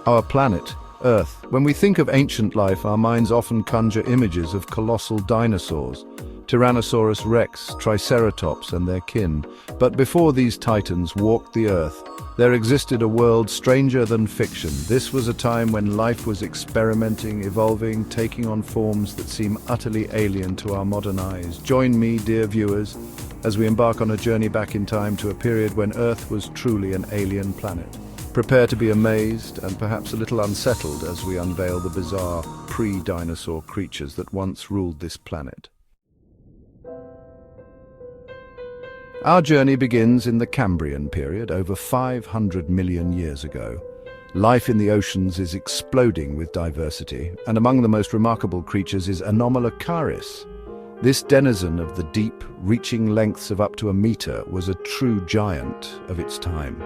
Our planet, Earth. When we think of ancient life, our minds often conjure images of colossal dinosaurs, Tyrannosaurus rex, Triceratops and their kin. But before these titans walked the Earth, there existed a world stranger than fiction. This was a time when life was experimenting, evolving, taking on forms that seem utterly alien to our modern eyes. Join me, dear viewers, as we embark on a journey back in time to a period when Earth was truly an alien planet. Prepare to be amazed and perhaps a little unsettled as we unveil the bizarre pre-dinosaur creatures that once ruled this planet. Our journey begins in the Cambrian period, over 500 million years ago. Life in the oceans is exploding with diversity, and among the most remarkable creatures is Anomalocaris. This denizen of the deep, reaching lengths of up to a meter, was a true giant of its time.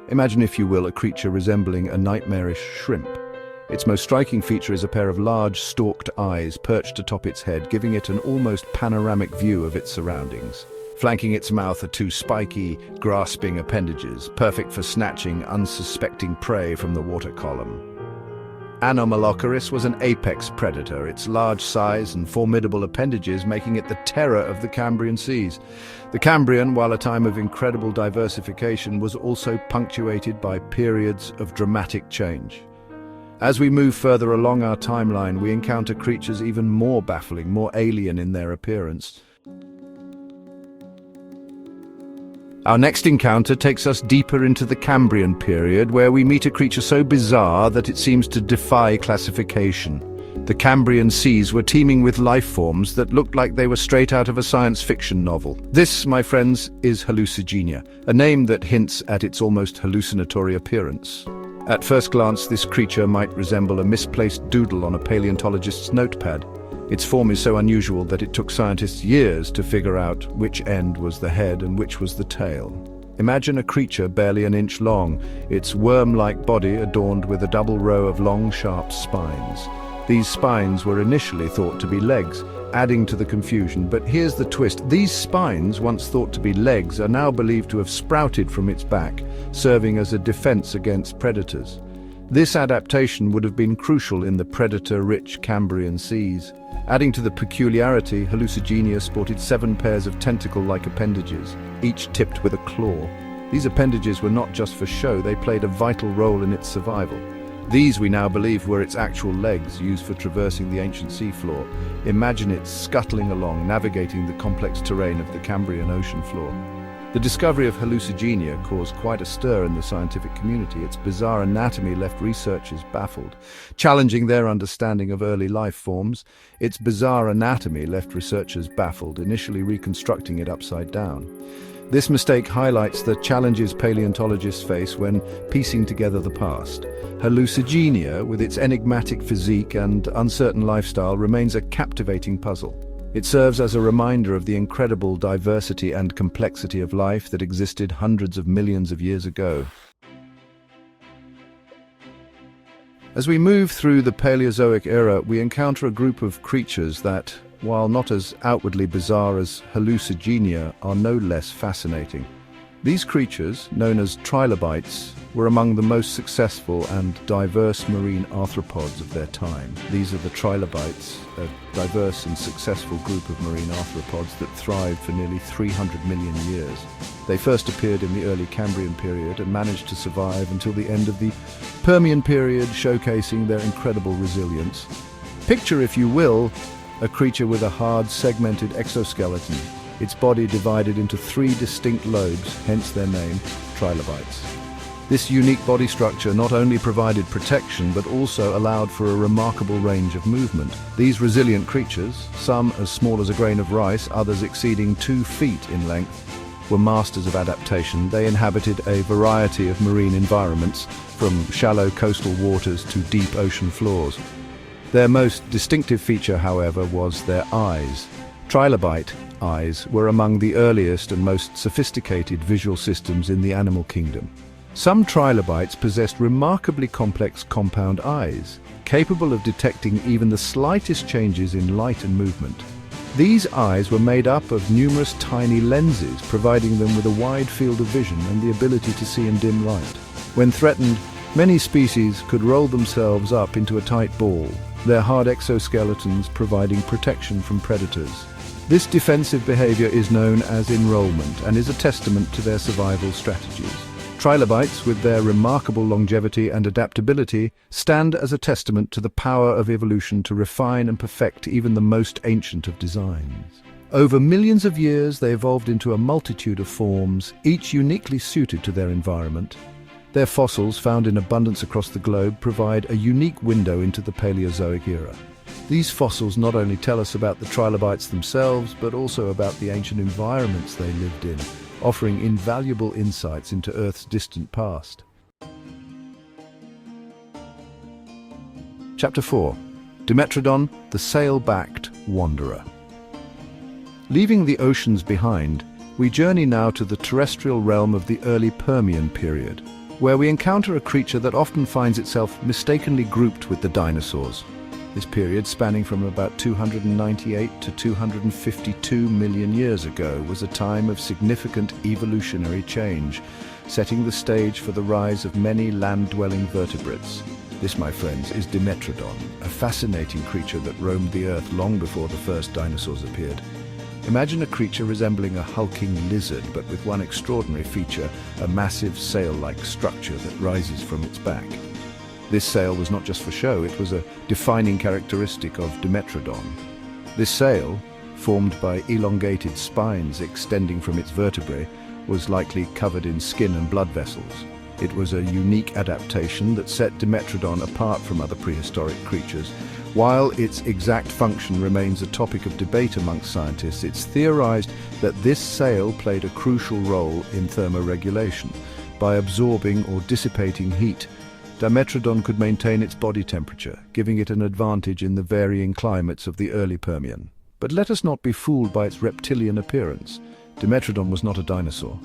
Imagine, if you will, a creature resembling a nightmarish shrimp. Its most striking feature is a pair of large, stalked eyes perched atop its head, giving it an almost panoramic view of its surroundings. Flanking its mouth are two spiky, grasping appendages, perfect for snatching unsuspecting prey from the water column. Anomalocaris was an apex predator, its large size and formidable appendages making it the terror of the Cambrian seas. The Cambrian, while a time of incredible diversification, was also punctuated by periods of dramatic change. As we move further along our timeline, we encounter creatures even more baffling, more alien in their appearance. Our next encounter takes us deeper into the Cambrian period, where we meet a creature so bizarre that it seems to defy classification. The Cambrian seas were teeming with life forms that looked like they were straight out of a science fiction novel. This, my friends, is Hallucigenia, a name that hints at its almost hallucinatory appearance. At first glance, this creature might resemble a misplaced doodle on a paleontologist's notepad. Its form is so unusual that it took scientists years to figure out which end was the head and which was the tail. Imagine a creature barely an inch long, its worm-like body adorned with a double row of long, sharp spines. These spines were initially thought to be legs, adding to the confusion. But here's the twist. These spines, once thought to be legs, are now believed to have sprouted from its back, serving as a defense against predators. This adaptation would have been crucial in the predator-rich Cambrian seas. Adding to the peculiarity, Hallucigenia sported 7 pairs of tentacle-like appendages, each tipped with a claw. These appendages were not just for show, they played a vital role in its survival. These, we now believe, were its actual legs, used for traversing the ancient seafloor. Imagine it scuttling along, navigating the complex terrain of the Cambrian ocean floor. The discovery of Hallucigenia caused quite a stir in the scientific community. Its bizarre anatomy left researchers baffled, challenging their understanding of early life forms. Initially reconstructing it upside down. This mistake highlights the challenges paleontologists face when piecing together the past. Hallucigenia, with its enigmatic physique and uncertain lifestyle, remains a captivating puzzle. It serves as a reminder of the incredible diversity and complexity of life that existed hundreds of millions of years ago. As we move through the Paleozoic era, we encounter a group of creatures that, while not as outwardly bizarre as Hallucigenia, are no less fascinating. These creatures, known as trilobites, were among the most successful and diverse marine arthropods of their time. These are the trilobites, a diverse and successful group of marine arthropods that thrived for nearly 300 million years. They first appeared in the early Cambrian period and managed to survive until the end of the Permian period, showcasing their incredible resilience. Picture, if you will, a creature with a hard, segmented exoskeleton, its body divided into 3 distinct lobes, hence their name, trilobites. This unique body structure not only provided protection but also allowed for a remarkable range of movement. These resilient creatures, some as small as a grain of rice, others exceeding 2 feet in length, were masters of adaptation. They inhabited a variety of marine environments, from shallow coastal waters to deep ocean floors. Their most distinctive feature, however, was their eyes. Trilobite eyes were among the earliest and most sophisticated visual systems in the animal kingdom. Some trilobites possessed remarkably complex compound eyes, capable of detecting even the slightest changes in light and movement. These eyes were made up of numerous tiny lenses, providing them with a wide field of vision and the ability to see in dim light. When threatened, Many species could roll themselves up into a tight ball, their hard exoskeletons providing protection from predators. This defensive behavior is known as enrollment and is a testament to their survival strategies. Trilobites, with their remarkable longevity and adaptability, stand as a testament to the power of evolution to refine and perfect even the most ancient of designs. Over millions of years, they evolved into a multitude of forms, each uniquely suited to their environment. Their fossils, found in abundance across the globe, provide a unique window into the Paleozoic era. These fossils not only tell us about the trilobites themselves, but also about the ancient environments they lived in, offering invaluable insights into Earth's distant past. Chapter 4. Dimetrodon, the sail-backed wanderer. Leaving the oceans behind, we journey now to the terrestrial realm of the early Permian period, where we encounter a creature that often finds itself mistakenly grouped with the dinosaurs. This period, spanning from about 298 to 252 million years ago, was a time of significant evolutionary change, setting the stage for the rise of many land-dwelling vertebrates. This, my friends, is Dimetrodon, a fascinating creature that roamed the Earth long before the first dinosaurs appeared. Imagine a creature resembling a hulking lizard, but with one extraordinary feature, a massive sail-like structure that rises from its back. This sail was not just for show, it was a defining characteristic of Dimetrodon. This sail, formed by elongated spines extending from its vertebrae, was likely covered in skin and blood vessels. It was a unique adaptation that set Dimetrodon apart from other prehistoric creatures. While its exact function remains a topic of debate amongst scientists, it's theorized that this sail played a crucial role in thermoregulation. By absorbing or dissipating heat, Dimetrodon could maintain its body temperature, giving it an advantage in the varying climates of the early Permian. But let us not be fooled by its reptilian appearance. Dimetrodon was not a dinosaur.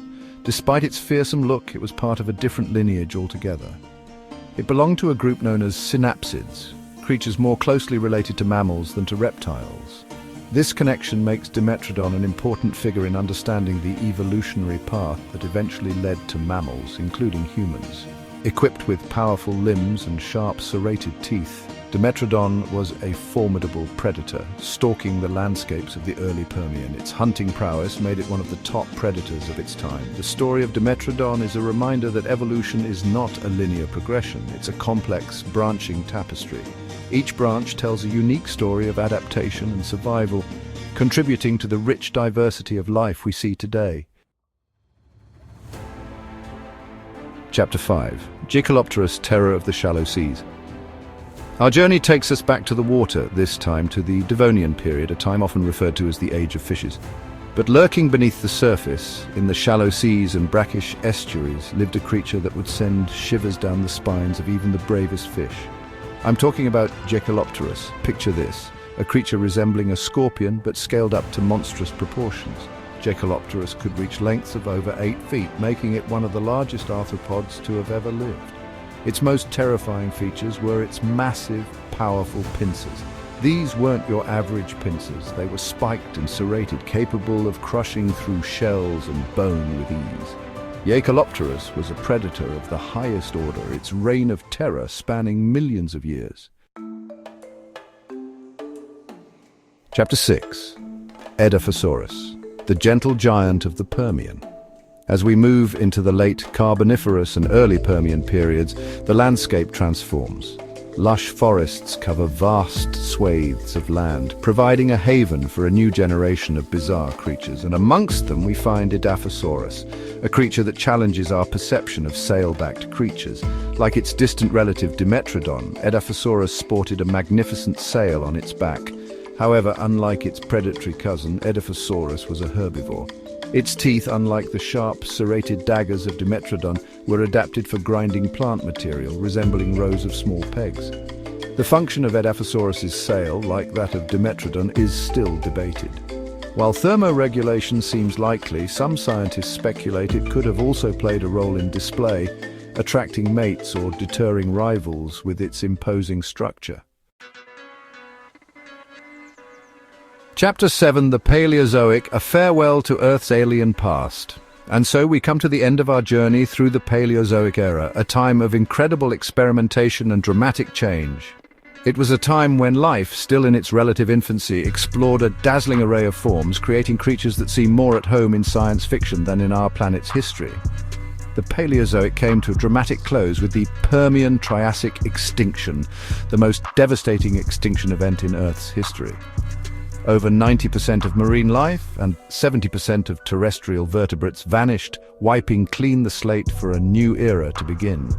Despite its fearsome look, it was part of a different lineage altogether. It belonged to a group known as synapsids, creatures more closely related to mammals than to reptiles. This connection makes Dimetrodon an important figure in understanding the evolutionary path that eventually led to mammals, including humans. Equipped with powerful limbs and sharp serrated teeth, Dimetrodon was a formidable predator, stalking the landscapes of the early Permian. Its hunting prowess made it one of the top predators of its time. The story of Dimetrodon is a reminder that evolution is not a linear progression. It's a complex, branching tapestry. Each branch tells a unique story of adaptation and survival, contributing to the rich diversity of life we see today. Chapter 5. Gicalopterus, Terror of the Shallow Seas. Our journey takes us back to the water, this time to the Devonian period, a time often referred to as the Age of Fishes. But lurking beneath the surface, in the shallow seas and brackish estuaries, lived a creature that would send shivers down the spines of even the bravest fish. I'm talking about Gicalopterus. Picture this, a creature resembling a scorpion but scaled up to monstrous proportions. Gicalopterus could reach lengths of over 8 feet, making it one of the largest arthropods to have ever lived. Its most terrifying features were its massive, powerful pincers. These weren't your average pincers. They were spiked and serrated, capable of crushing through shells and bone with ease. Gicalopterus was a predator of the highest order, its reign of terror spanning millions of years. Chapter 6. Edaphosaurus, the gentle giant of the Permian. As we move into the late Carboniferous and early Permian periods, the landscape transforms. Lush forests cover vast swathes of land, providing a haven for a new generation of bizarre creatures, and amongst them we find Edaphosaurus, a creature that challenges our perception of sail-backed creatures. Like its distant relative Dimetrodon, Edaphosaurus sported a magnificent sail on its back. However, unlike its predatory cousin, Edaphosaurus was a herbivore. Its teeth, unlike the sharp, serrated daggers of Dimetrodon, were adapted for grinding plant material, resembling rows of small pegs. The function of Edaphosaurus's sail, like that of Dimetrodon, is still debated. While thermoregulation seems likely, some scientists speculate it could have also played a role in display, attracting mates or deterring rivals with its imposing structure. Chapter 7. The Paleozoic, a farewell to Earth's alien past. And so we come to the end of our journey through the Paleozoic era, a time of incredible experimentation and dramatic change. It was a time when life, still in its relative infancy, explored a dazzling array of forms, creating creatures that seem more at home in science fiction than in our planet's history. The Paleozoic came to a dramatic close with the Permian-Triassic extinction, the most devastating extinction event in Earth's history. Over 90% of marine life and 70% of terrestrial vertebrates vanished, wiping clean the slate for a new era to begin.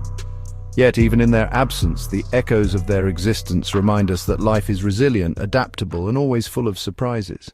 Yet, even in their absence, the echoes of their existence remind us that life is resilient, adaptable, and always full of surprises.